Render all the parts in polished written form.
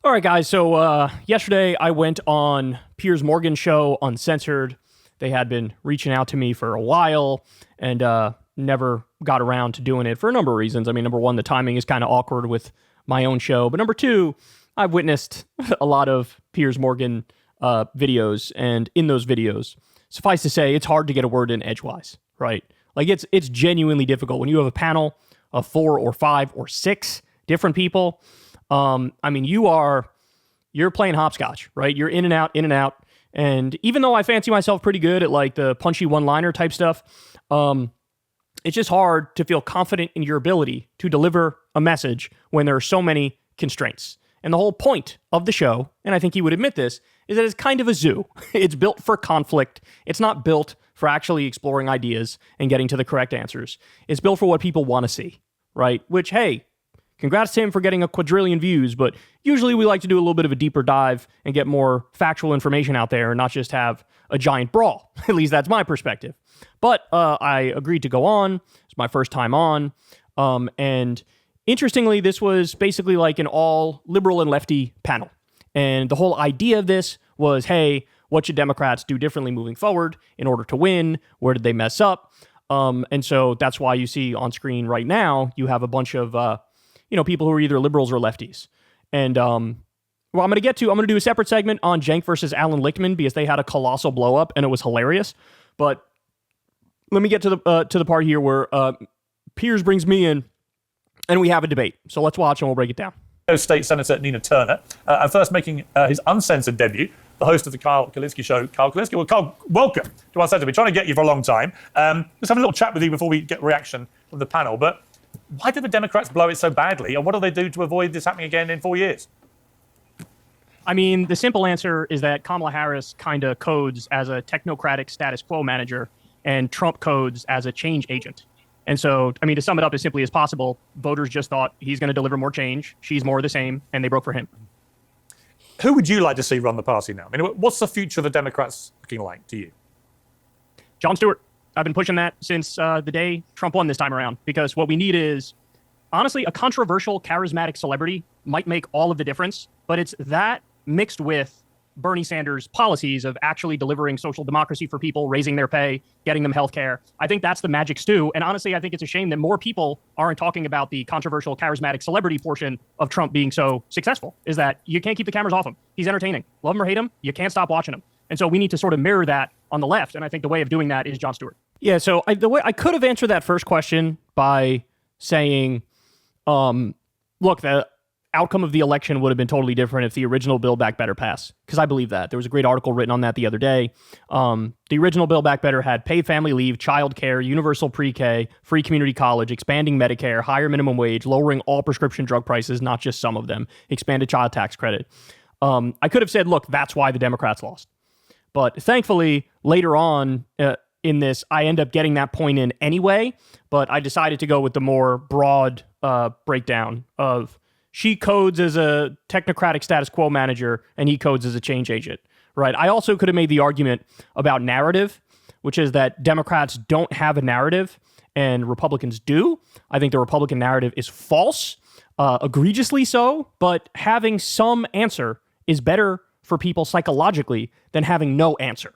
All right, guys. So yesterday I went on Piers Morgan's show, Uncensored. They had been reaching out to me for a while and never got around to doing it for a number of reasons. I mean, number one, the timing is kind of awkward with my own show. But number two, I've witnessed a lot of Piers Morgan videos. And in those videos, suffice to say, it's hard to get a word in edgewise, right? Like it's genuinely difficult when you have a panel of 4 or 5 or 6 different people. I mean, you're playing hopscotch, right? You're in and out, in and out. And even though I fancy myself pretty good at like the punchy one-liner type stuff, it's just hard to feel confident in your ability to deliver a message when there are so many constraints. And the whole point of the show, and I think he would admit this, is that it's kind of a zoo. It's built for conflict. It's not built for actually exploring ideas and getting to the correct answers. It's built for what people want to see, right? Which, hey, congrats to him for getting a quadrillion views, but usually we like to do a little bit of a deeper dive and get more factual information out there and not just have a giant brawl. At least that's my perspective. But I agreed to go on. It's my first time on. And interestingly, this was basically like an all liberal and lefty panel. And the whole idea of this was, hey, what should Democrats do differently moving forward in order to win? Where did they mess up? And so that's why you see on screen right now, you have a bunch of people who are either liberals or lefties. And I'm going to do a separate segment on Cenk versus Alan Lichtman because they had a colossal blow up and it was hilarious. But let me get to the part here where Piers brings me in and we have a debate. So let's watch and we'll break it down. State Senator Nina Turner, and first making his uncensored debut, the host of the Kyle Kulinski show, Kyle Kulinski. Well, Kyle, welcome to Uncensored. We're trying to get you for a long time. Let's have a little chat with you before we get reaction from the panel. But why did the Democrats blow it so badly, and what do they do to avoid this happening again in 4 years? I mean, the simple answer is that Kamala Harris kind of codes as a technocratic status quo manager, and Trump codes as a change agent. And so, I mean, to sum it up as simply as possible, voters just thought he's going to deliver more change, she's more of the same, and they broke for him. Who would you like to see run the party now? I mean, what's the future of the Democrats looking like to you? Jon Stewart. I've been pushing that since the day Trump won this time around, because what we need is, honestly, a controversial, charismatic celebrity might make all of the difference, but it's that mixed with Bernie Sanders' policies of actually delivering social democracy for people, raising their pay, getting them health care. I think that's the magic stew. And honestly, I think it's a shame that more people aren't talking about the controversial, charismatic celebrity portion of Trump being so successful, is that you can't keep the cameras off him. He's entertaining. Love him or hate him, you can't stop watching him. And so we need to sort of mirror that on the left. And I think the way of doing that is Jon Stewart. Yeah, so the way I could have answered that first question by saying, look, the outcome of the election would have been totally different if the original Build Back Better passed, because I believe that. There was a great article written on that the other day. The original Build Back Better had paid family leave, child care, universal pre-K, free community college, expanding Medicare, higher minimum wage, lowering all prescription drug prices, not just some of them, expanded child tax credit. I could have said, look, that's why the Democrats lost. But thankfully, later on in this, I end up getting that point in anyway, but I decided to go with the more broad breakdown of she codes as a technocratic status quo manager and he codes as a change agent, right? I also could have made the argument about narrative, which is that Democrats don't have a narrative and Republicans do. I think the Republican narrative is false, egregiously so, but having some answer is better for people psychologically than having no answer.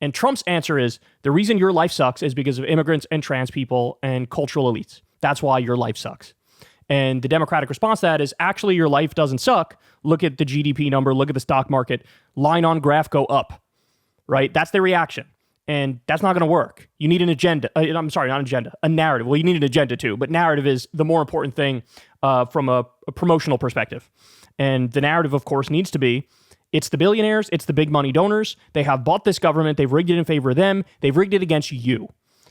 And Trump's answer is, the reason your life sucks is because of immigrants and trans people and cultural elites. That's why your life sucks. And the Democratic response to that is, actually, your life doesn't suck. Look at the GDP number, look at the stock market, line on graph go up, right? That's their reaction. And that's not going to work. You need an agenda. I'm sorry, not an agenda, a narrative. Well, you need an agenda too, but narrative is the more important thing from a promotional perspective. And the narrative, of course, needs to be, it's the billionaires, it's the big money donors. They have bought this government. They've rigged it in favor of them. They've rigged it against you.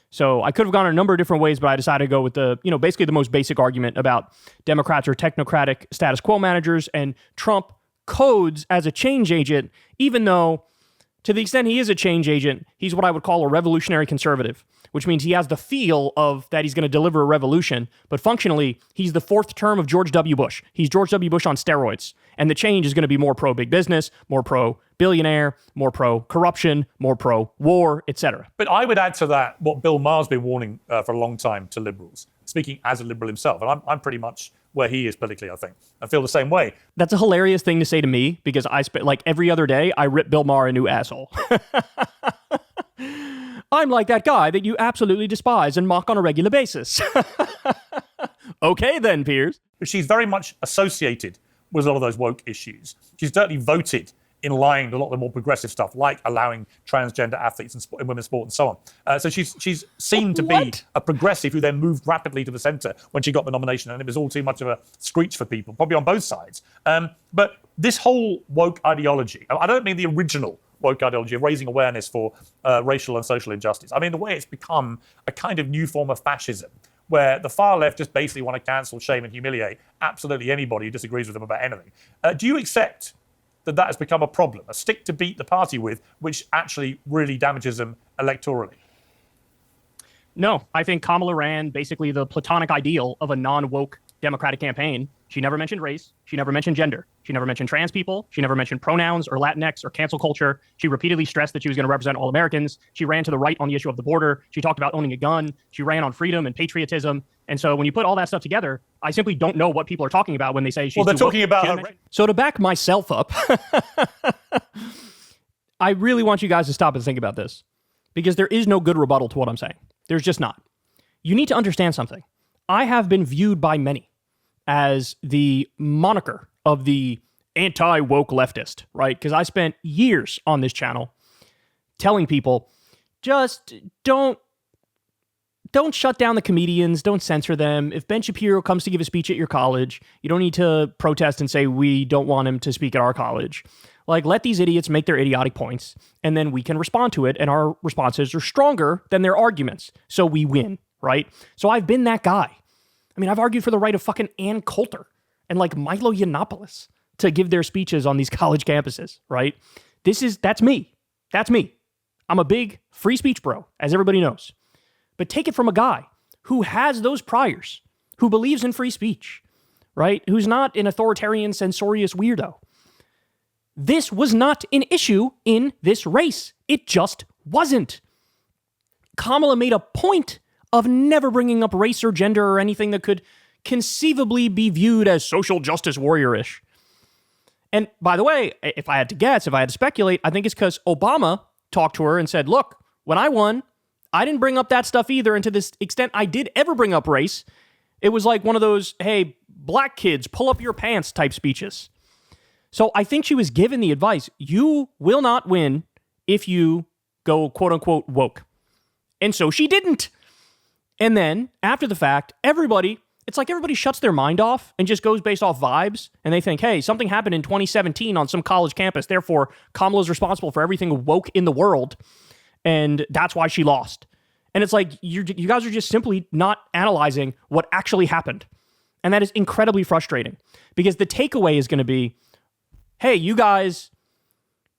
So I could have gone a number of different ways, but I decided to go with the, basically the most basic argument about Democrats are technocratic status quo managers and Trump codes as a change agent, even though to the extent he is a change agent, he's what I would call a revolutionary conservative, which means he has the feel of that he's going to deliver a revolution, but functionally, he's the fourth term of George W. Bush. He's George W. Bush on steroids. And the change is going to be more pro-big business, more pro-billionaire, more pro-corruption, more pro-war, etc. But I would add to that what Bill Maher's been warning for a long time to liberals, speaking as a liberal himself. And I'm pretty much where he is politically, I think. I feel the same way. That's a hilarious thing to say to me because I spent like every other day, I rip Bill Maher a new asshole. I'm like that guy that you absolutely despise and mock on a regular basis. Okay then, Piers. She's very much associated with a lot of those woke issues. She's certainly voted in line with a lot of the more progressive stuff, like allowing transgender athletes in women's sport and so on. So she's seen to be a progressive who then moved rapidly to the centre when she got the nomination, and it was all too much of a screech for people, probably on both sides. But this whole woke ideology, I don't mean the original woke ideology of raising awareness for racial and social injustice. I mean the way it's become a kind of new form of fascism, where the far left just basically want to cancel, shame and humiliate absolutely anybody who disagrees with them about anything. Do you accept that has become a problem, a stick to beat the party with, which actually really damages them electorally? No, I think Kamala ran basically the platonic ideal of a non-woke Democratic campaign. She never mentioned race. She never mentioned gender. She never mentioned trans people. She never mentioned pronouns or Latinx or cancel culture. She repeatedly stressed that she was going to represent all Americans. She ran to the right on the issue of the border. She talked about owning a gun. She ran on freedom and patriotism. And so when you put all that stuff together, I simply don't know what people are talking about when they say she's well, they're talking about her. So to back myself up, I really want you guys to stop and think about this because there is no good rebuttal to what I'm saying. There's just not. You need to understand something. I have been viewed by many as the moniker of the anti-woke leftist, right? Because I spent years on this channel telling people, just don't shut down the comedians, don't censor them. If Ben Shapiro comes to give a speech at your college, you don't need to protest and say, we don't want him to speak at our college. Like, let these idiots make their idiotic points, and then we can respond to it, and our responses are stronger than their arguments, so we win, right? So I've been that guy. I mean, I've argued for the right of fucking Ann Coulter and like Milo Yiannopoulos to give their speeches on these college campuses, right? That's me. That's me. I'm a big free speech bro, as everybody knows. But take it from a guy who has those priors, who believes in free speech, right? Who's not an authoritarian, censorious weirdo. This was not an issue in this race. It just wasn't. Kamala made a point of never bringing up race or gender or anything that could conceivably be viewed as social justice warrior-ish. And by the way, if I had to guess, if I had to speculate, I think it's because Obama talked to her and said, look, when I won, I didn't bring up that stuff either. And to this extent I did ever bring up race, it was like one of those, hey, black kids, pull up your pants type speeches. So I think she was given the advice, you will not win if you go quote unquote woke. And so she didn't. And then after the fact, it's like everybody shuts their mind off and just goes based off vibes. And they think, hey, something happened in 2017 on some college campus. Therefore, Kamala's responsible for everything woke in the world. And that's why she lost. And it's like, you guys are just simply not analyzing what actually happened. And that is incredibly frustrating because the takeaway is going to be, hey, you guys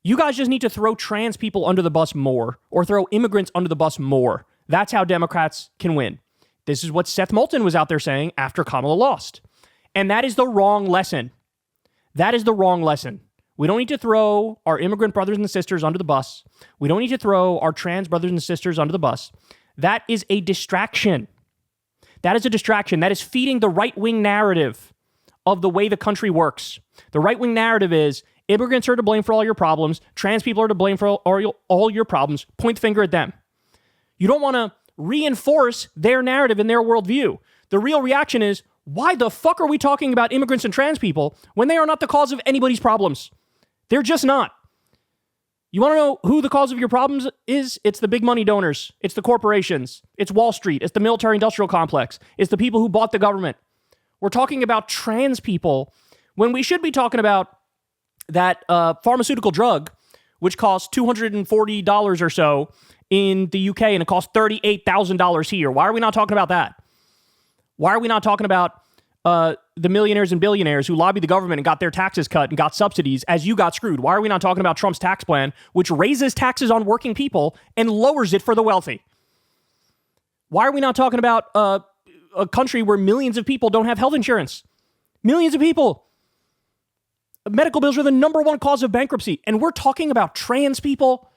just need to throw trans people under the bus more or throw immigrants under the bus more. That's how Democrats can win. This is what Seth Moulton was out there saying after Kamala lost. And that is the wrong lesson. That is the wrong lesson. We don't need to throw our immigrant brothers and sisters under the bus. We don't need to throw our trans brothers and sisters under the bus. That is a distraction. That is a distraction. That is feeding the right-wing narrative of the way the country works. The right-wing narrative is immigrants are to blame for all your problems. Trans people are to blame for all your problems. Point the finger at them. You don't want to reinforce their narrative and their worldview. The real reaction is, why the fuck are we talking about immigrants and trans people when they are not the cause of anybody's problems? They're just not. You want to know who the cause of your problems is? It's the big money donors. It's the corporations. It's Wall Street. It's the military-industrial complex. It's the people who bought the government. We're talking about trans people when we should be talking about that pharmaceutical drug, which costs $240 or so in the UK, and it costs $38,000 here. Why are we not talking about that? Why are we not talking about the millionaires and billionaires who lobbied the government and got their taxes cut and got subsidies as you got screwed? Why are we not talking about Trump's tax plan, which raises taxes on working people and lowers it for the wealthy? Why are we not talking about a country where millions of people don't have health insurance? Millions of people. Medical bills are the number one cause of bankruptcy. And we're talking about trans people.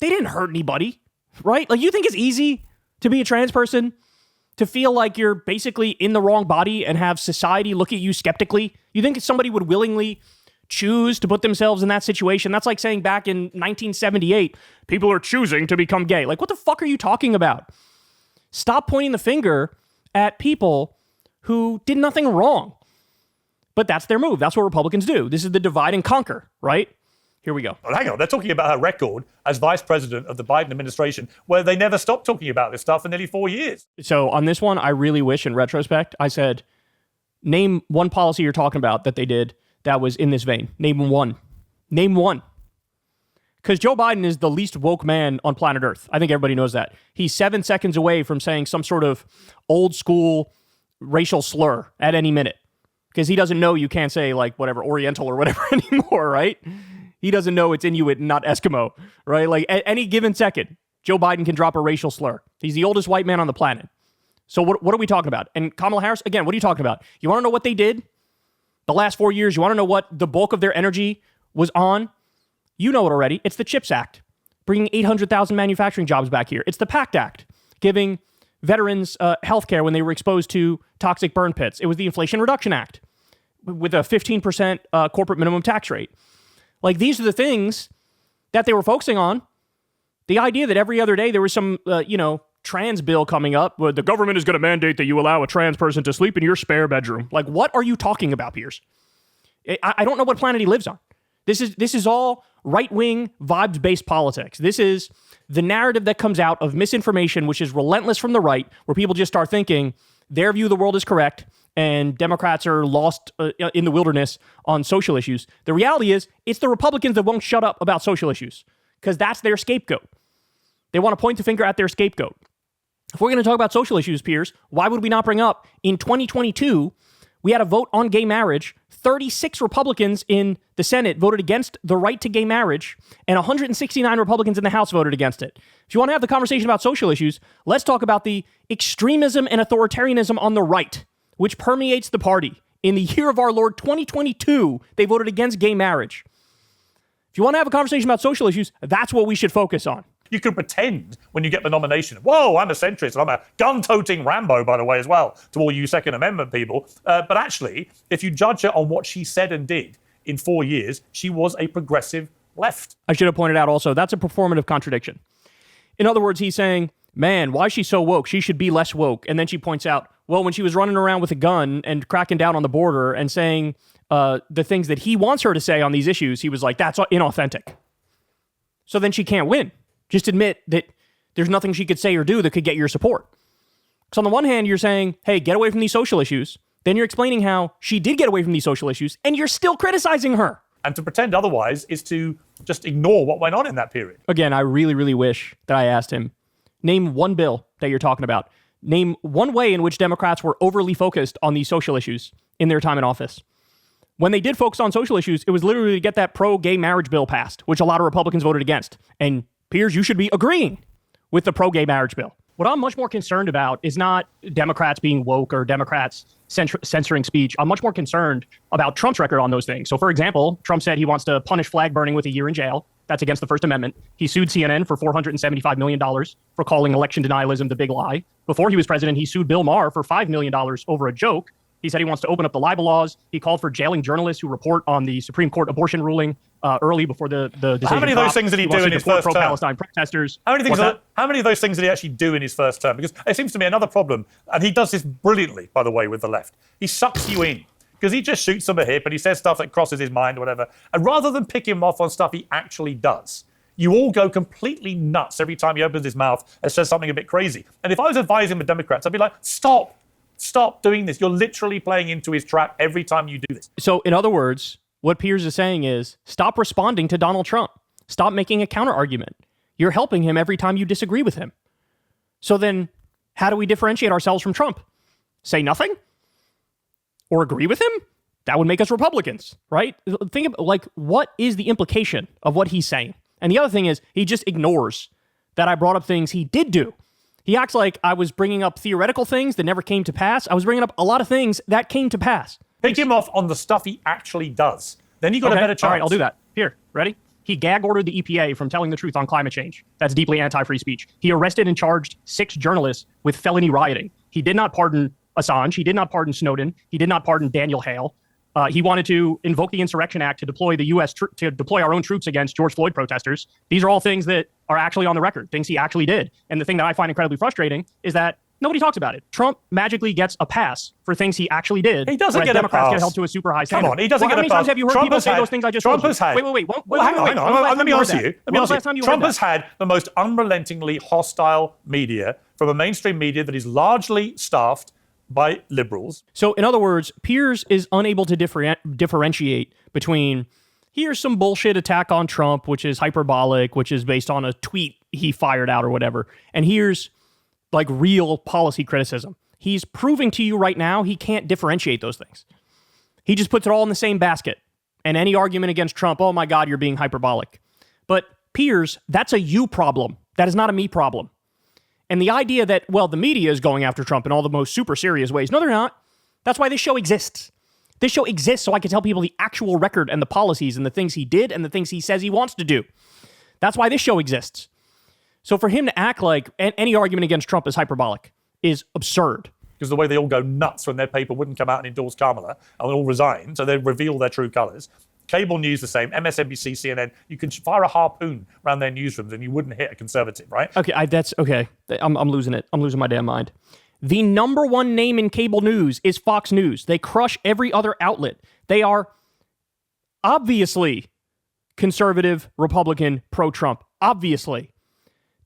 They didn't hurt anybody, right? Like, you think it's easy to be a trans person? To feel like you're basically in the wrong body and have society look at you skeptically? You think somebody would willingly choose to put themselves in that situation? That's like saying back in 1978, people are choosing to become gay. Like, what the fuck are you talking about? Stop pointing the finger at people who did nothing wrong. But that's their move. That's what Republicans do. This is the divide and conquer, right? Here we go. Well, hang on. They're talking about her record as vice president of the Biden administration, where they never stopped talking about this stuff for nearly 4 years. So on this one, I really wish in retrospect, I said, name one policy you're talking about that they did that was in this vein. Name one. Name one. Because Joe Biden is the least woke man on planet Earth. I think everybody knows that. He's 7 seconds away from saying some sort of old school racial slur at any minute. Because he doesn't know you can't say like whatever, Oriental or whatever anymore, right? He doesn't know it's Inuit and not Eskimo, right? Like at any given second, Joe Biden can drop a racial slur. He's the oldest white man on the planet. So what are we talking about? And Kamala Harris, again, what are you talking about? You want to know what they did the last 4 years? You want to know what the bulk of their energy was on? You know it already. It's the CHIPS Act, bringing 800,000 manufacturing jobs back here. It's the PACT Act, giving veterans health care when they were exposed to toxic burn pits. It was the Inflation Reduction Act with a 15% corporate minimum tax rate. Like, these are the things that they were focusing on. The idea that every other day there was some, trans bill coming up where the government is going to mandate that you allow a trans person to sleep in your spare bedroom. Like, what are you talking about, Piers? I don't know what planet he lives on. This is all right-wing, vibes-based politics. This is the narrative that comes out of misinformation, which is relentless from the right, where people just start thinking their view of the world is correct and Democrats are lost in the wilderness on social issues. The reality is it's the Republicans that won't shut up about social issues because that's their scapegoat. They want to point the finger at their scapegoat. If we're going to talk about social issues, Piers, why would we not bring up in 2022, we had a vote on gay marriage. 36 Republicans in the Senate voted against the right to gay marriage, and 169 Republicans in the House voted against it. If you want to have the conversation about social issues, let's talk about the extremism and authoritarianism on the right, which permeates the party. In the year of our Lord 2022, they voted against gay marriage. If you want to have a conversation about social issues, that's what we should focus on. You can pretend when you get the nomination, whoa, I'm a centrist, and I'm a gun-toting Rambo, by the way, as well, to all you Second Amendment people. But actually, if you judge her on what she said and did in 4 years, she was a progressive left. I should have pointed out also, that's a performative contradiction. In other words, he's saying, man, why is she so woke? She should be less woke. And then she points out, well, when she was running around with a gun and cracking down on the border and saying the things that he wants her to say on these issues, he was like, that's inauthentic. So then she can't win. Just admit that there's nothing she could say or do that could get your support. So on the one hand, you're saying, hey, get away from these social issues. Then you're explaining how she did get away from these social issues, and you're still criticizing her. And to pretend otherwise is to just ignore what went on in that period. Again, I really, really wish that I asked him, name one bill that you're talking about. Name one way in which Democrats were overly focused on these social issues in their time in office. When they did focus on social issues, it was literally to get that pro-gay marriage bill passed, which a lot of Republicans voted against. And Piers, you should be agreeing with the pro-gay marriage bill. What I'm much more concerned about is not Democrats being woke or Democrats censoring speech. I'm much more concerned about Trump's record on those things. So, for example, Trump said he wants to punish flag burning with a year in jail. That's against the First Amendment. He sued CNN for $475 million for calling election denialism the big lie. Before he was president, he sued Bill Maher for $5 million over a joke. He said he wants to open up the libel laws. He called for jailing journalists who report on the Supreme Court abortion ruling early before the decision. How many of those things did he do in his first term? Pro-Palestine protesters. How many of those things did he actually do in his first term? Because it seems to me another problem, and he does this brilliantly, by the way, with the left. He sucks you in because he just shoots from the hip and he says stuff that crosses his mind or whatever. And rather than pick him off on stuff he actually does, you all go completely nuts every time he opens his mouth and says something a bit crazy. And if I was advising the Democrats, I'd be like, stop doing this. You're literally playing into his trap every time you do this. So in other words, what Piers is saying is stop responding to Donald Trump. Stop making a counter argument. You're helping him every time you disagree with him. So then how do we differentiate ourselves from Trump? Say nothing? Or agree with him? That would make us Republicans, right? Think about, like, what is the implication of what he's saying? And the other thing is he just ignores that I brought up things he did do. He acts like I was bringing up theoretical things that never came to pass. I was bringing up a lot of things that came to pass. Pick him off on the stuff he actually does. Then you got a better chance. All right, I'll do that. Here, ready? He gag ordered the EPA from telling the truth on climate change. That's deeply anti-free speech. He arrested and charged 6 journalists with felony rioting. He did not pardon Assange. He did not pardon Snowden. He did not pardon Daniel Hale. He wanted to invoke the Insurrection Act to deploy the U.S. To deploy our own troops against George Floyd protesters. These are all things that are actually on the record, things he actually did. And the thing that I find incredibly frustrating is that nobody talks about it. Trump magically gets a pass for things he actually did. He doesn't get Democrats a pass. get held to a super high standard. Come on, he doesn't get a pass. How many times have you heard Trump people has say had, those things I just Trump told has had. you? Wait. Hang on. Let me answer you. Trump has had. had the most unrelentingly hostile media from a mainstream media that is largely staffed by liberals. So, in other words, Piers is unable to differentiate between here's some bullshit attack on Trump, which is hyperbolic, which is based on a tweet he fired out or whatever, and here's like real policy criticism. He's proving to you right now he can't differentiate those things. He just puts it all in the same basket. And any argument against Trump, oh my God, you're being hyperbolic. But Piers, that's a you problem. That is not a me problem. And the idea that, well, the media is going after Trump in all the most super serious ways. No, they're not. That's why this show exists. This show exists so I can tell people the actual record and the policies and the things he did and the things he says he wants to do. That's why this show exists. So for him to act like any argument against Trump is hyperbolic is absurd. Because the way they all go nuts when their paper wouldn't come out and endorse Kamala, and they all resign, so they reveal their true colours. Cable news the same, MSNBC, CNN, you can fire a harpoon around their newsrooms and you wouldn't hit a conservative, right? Okay, that's okay. I'm losing it. I'm losing my damn mind. The number one name in cable news is Fox News. They crush every other outlet. They are obviously conservative, Republican, pro-Trump. Obviously.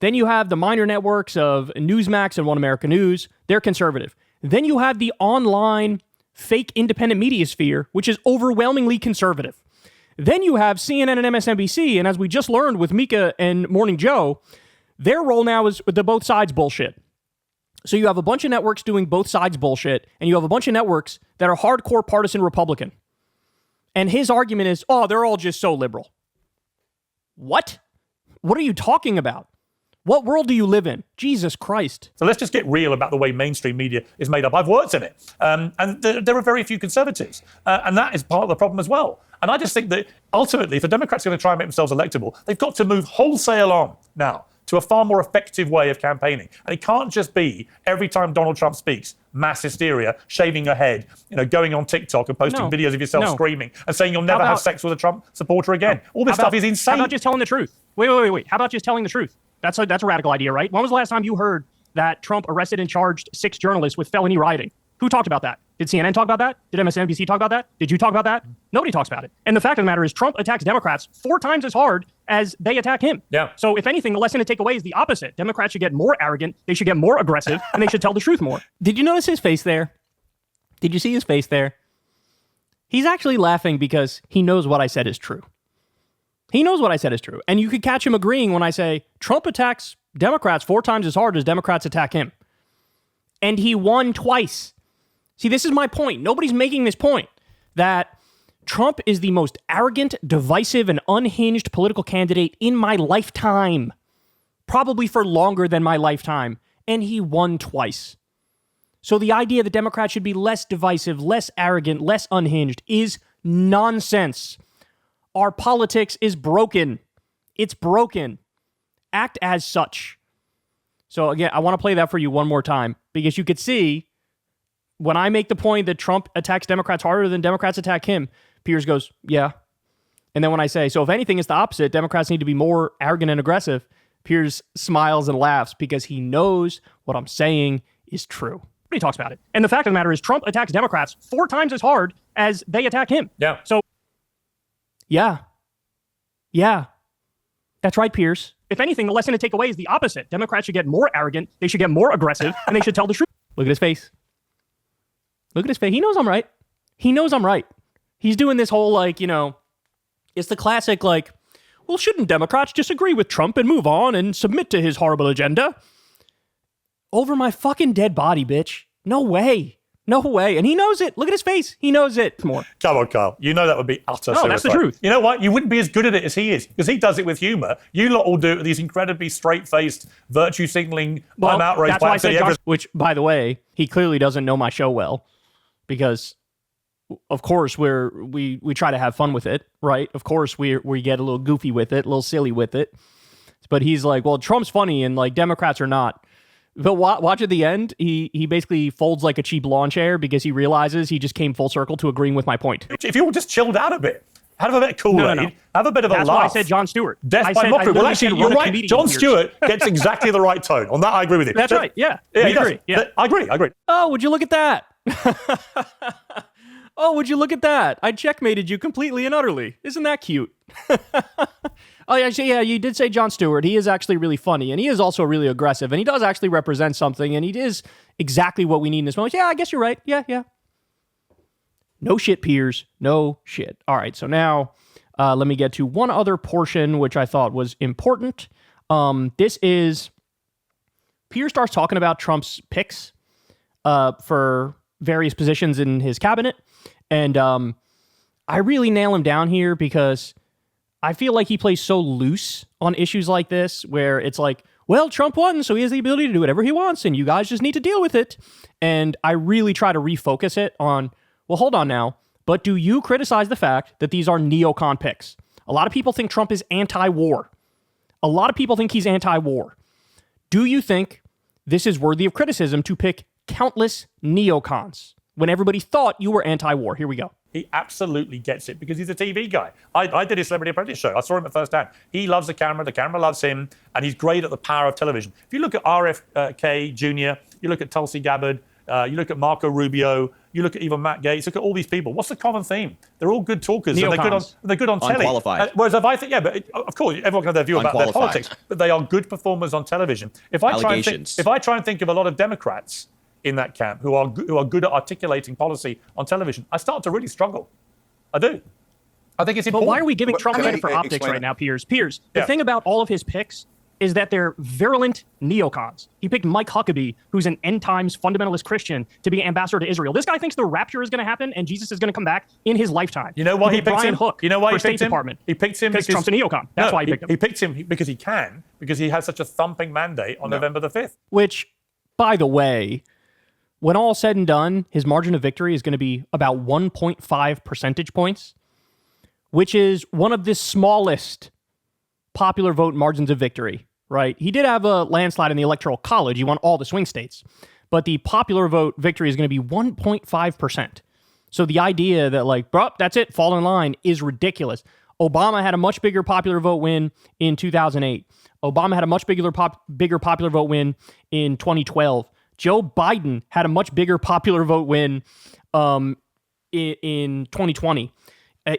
Then you have the minor networks of Newsmax and One America News. They're conservative. Then you have the online fake independent media sphere, which is overwhelmingly conservative. Then you have CNN and MSNBC, and as we just learned with Mika and Morning Joe, their role now is the both sides bullshit. So you have a bunch of networks doing both sides bullshit, and you have a bunch of networks that are hardcore partisan Republican. And his argument is, oh, they're all just so liberal. What? What are you talking about? What world do you live in? Jesus Christ. So let's just get real about the way mainstream media is made up. I've worked in it. And there are very few conservatives. And that is part of the problem as well. And I just think that ultimately, if the Democrats are going to try and make themselves electable, they've got to move wholesale on now to a far more effective way of campaigning. And it can't just be every time Donald Trump speaks, mass hysteria, shaving your head, going on TikTok and posting videos of yourself screaming and saying you'll never have sex with a Trump supporter again. All this stuff is insane. How about just telling the truth? Wait. How about just telling the truth? That's a radical idea, right? When was the last time you heard that Trump arrested and charged 6 journalists with felony rioting? Who talked about that? Did CNN talk about that? Did MSNBC talk about that? Did you talk about that? Nobody talks about it. And the fact of the matter is Trump attacks Democrats 4 times as hard as they attack him. Yeah. So if anything, the lesson to take away is the opposite. Democrats should get more arrogant, they should get more aggressive, and they should tell the truth more. Did you notice his face there? Did you see his face there? He's actually laughing because he knows what I said is true. He knows what I said is true. And you could catch him agreeing when I say Trump attacks Democrats 4 times as hard as Democrats attack him. And he won twice. See, this is my point. Nobody's making this point that Trump is the most arrogant, divisive, and unhinged political candidate in my lifetime. Probably for longer than my lifetime. And he won twice. So the idea that Democrats should be less divisive, less arrogant, less unhinged is nonsense. Our politics is broken. It's broken. Act as such. So again, I want to play that for you one more time because you could see when I make the point that Trump attacks Democrats harder than Democrats attack him, Piers goes, yeah. And then when I say, so if anything, it's the opposite. Democrats need to be more arrogant and aggressive. Piers smiles and laughs because he knows what I'm saying is true. He talks about it. And the fact of the matter is Trump attacks Democrats 4 times as hard as they attack him. Yeah. So Yeah. That's right, Piers. If anything, the lesson to take away is the opposite. Democrats should get more arrogant, they should get more aggressive, and they should tell the truth. Look at his face. Look at his face. He knows I'm right. He knows I'm right. He's doing this whole, it's the classic, well, shouldn't Democrats just agree with Trump and move on and submit to his horrible agenda? Over my fucking dead body, bitch. No way. No way. And he knows it. Look at his face. He knows it. More. Come on, Kyle. You know that would be utter suicide. No, that's the truth. You know what? You wouldn't be as good at it as he is because he does it with humor. You lot all do it with these incredibly straight-faced, virtue-signaling, I'm outraged that's by why I said everything. which, by the way, he clearly doesn't know my show well because, of course, we try to have fun with it, right? Of course, we get a little goofy with it, a little silly with it. But he's like, well, Trump's funny and, Democrats are not. But watch at the end, he basically folds like a cheap lawn chair because he realizes he just came full circle to agreeing with my point. If you all just chilled out a bit, have a bit of Kool-Aid, No. have a bit of a laugh. That's why I said Jon Stewart. Death by mockery. Well, actually, you're right. Jon Stewart gets exactly the right tone. On that, I agree with you. That's right. Yeah, we agree. Yeah. I agree. Oh, would you look at that? Oh, would you look at that? I checkmated you completely and utterly. Isn't that cute? Oh, yeah, you did say Jon Stewart. He is actually really funny, and he is also really aggressive, and he does actually represent something, and he is exactly what we need in this moment. Yeah, I guess you're right. Yeah. No shit, Piers. No shit. All right, so now let me get to one other portion, which I thought was important. This is Piers starts talking about Trump's picks for various positions in his cabinet, and I really nail him down here because I feel like he plays so loose on issues like this, where it's like, well, Trump won, so he has the ability to do whatever he wants, and you guys just need to deal with it. And I really try to refocus it on, well, hold on now, but do you criticize the fact that these are neocon picks? A lot of people think Trump is anti-war. A lot of people think he's anti-war. Do you think this is worthy of criticism to pick countless neocons when everybody thought you were anti-war? Here we go. He absolutely gets it because he's a TV guy. I did his Celebrity Apprentice show. I saw him at first hand. He loves the camera loves him, and he's great at the power of television. If you look at RFK Jr., you look at Tulsi Gabbard, you look at Marco Rubio, you look at even Matt Gaetz, look at all these people. What's the common theme? They're all good talkers. And they're good on telly. Unqualified. Whereas if I think, of course, everyone can have their view about their politics, but they are good performers on television. If I try and think of a lot of Democrats in that camp who are good at articulating policy on television, I start to really struggle. I do. I think it's important. But why are we giving Trump credit for optics right now, Piers? The thing about all of his picks is that they're virulent neocons. He picked Mike Huckabee, who's an end times fundamentalist Christian, to be ambassador to Israel. This guy thinks the rapture is going to happen and Jesus is going to come back in his lifetime. You know why he picked Brian him? Hook You know why for he State picked him? Department. He picked him because Trump's a neocon. That's why he picked him. He picked him because he can, because he has such a thumping mandate on November the 5th. Which, by the way, when all said and done, his margin of victory is going to be about 1.5 percentage points, which is one of the smallest popular vote margins of victory, right? He did have a landslide in the Electoral College. He won all the swing states. But the popular vote victory is going to be 1.5%. So the idea that, like, bro, that's it, fall in line, is ridiculous. Obama had a much bigger popular vote win in 2008. Obama had a much bigger popular vote win in 2012. Joe Biden had a much bigger popular vote win in 2020.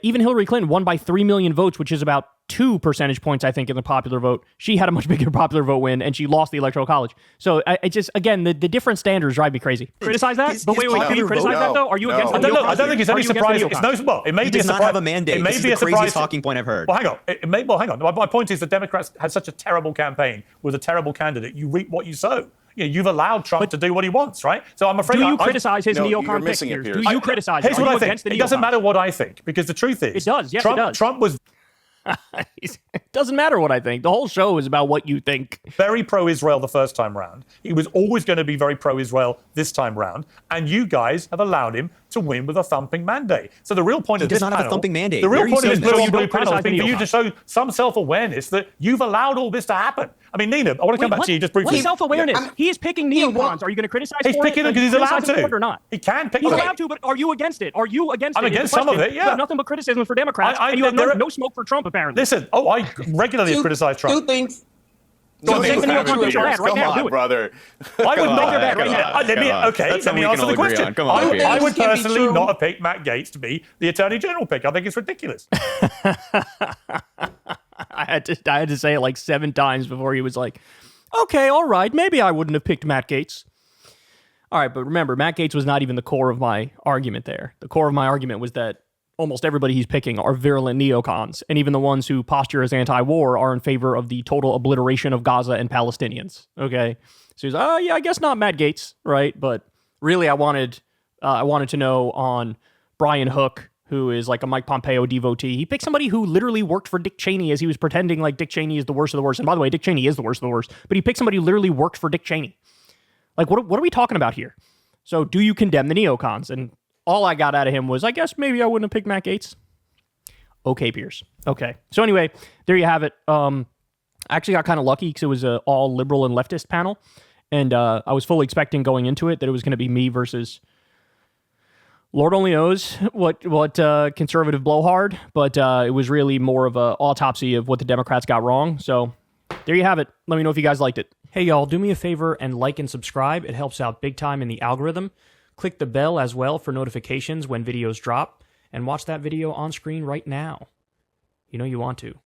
Even Hillary Clinton won by 3 million votes, which is about 2 percentage points, I think, in the popular vote. She had a much bigger popular vote win, and she lost the Electoral College. So I just, again, the different standards drive me crazy. Criticize that? But wait, can you criticize that, though? Are you against the neocons? I don't think it's any surprise. It may be a surprise. He does not have a mandate. It may be a craziest talking point I've heard. Well, hang on. My point is the Democrats had such a terrible campaign with a terrible candidate. You reap what you sow. You've allowed Trump to do what he wants, right? So I'm afraid. Do you criticize his neocon picks? Do you criticize? Here's what I think. It doesn't matter what I think, because the truth is, it does. Yes, Trump, it does. Trump was. It doesn't matter what I think. The whole show is about what you think. Very pro-Israel the first time round. He was always going to be very pro-Israel this time round. And you guys have allowed him to win with a thumping mandate. So the real point of this panel... He does not have a thumping mandate. The real point of this blue on blue panel is for you to show some self-awareness that you've allowed all this to happen. I mean, Nina, I want to come back to you just briefly. What self-awareness? He is picking neocons. Are you going to criticize him? He's picking them because he's allowed to. Or not? He can pick them. He's allowed to, but are you against it? Are you against it? I'm against some of it, yeah. You have nothing but criticism for Democrats, and you have no smoke for Trump, apparently. Listen, I regularly criticize Trump. Two things. Come on, brother. I would not. Let me answer the question. I would personally not have picked Matt Gaetz to be the Attorney General pick. I think it's ridiculous. I had to say it like 7 times before he was like, okay, all right, maybe I wouldn't have picked Matt Gaetz. All right, but remember, Matt Gaetz was not even the core of my argument there. The core of my argument was that almost everybody he's picking are virulent neocons, and even the ones who posture as anti-war are in favor of the total obliteration of Gaza and Palestinians. Okay, so he's, yeah, I guess not Matt Gaetz, right? But really, I wanted to know on Brian Hook, who is like a Mike Pompeo devotee. He picked somebody who literally worked for Dick Cheney as he was pretending like Dick Cheney is the worst of the worst. And by the way, Dick Cheney is the worst of the worst, but he picked somebody who literally worked for Dick Cheney. Like, what are we talking about here? So do you condemn the neocons? And all I got out of him was, I guess maybe I wouldn't have picked Matt Gaetz. Okay, Piers. Okay. So anyway, there you have it. I actually got kind of lucky because it was an all liberal and leftist panel. And I was fully expecting going into it that it was going to be me versus Lord only knows what conservative blowhard, but it was really more of an autopsy of what the Democrats got wrong. So there you have it. Let me know if you guys liked it. Hey, y'all, do me a favor and like and subscribe. It helps out big time in the algorithm. Click the bell as well for notifications when videos drop, and watch that video on screen right now. You know you want to.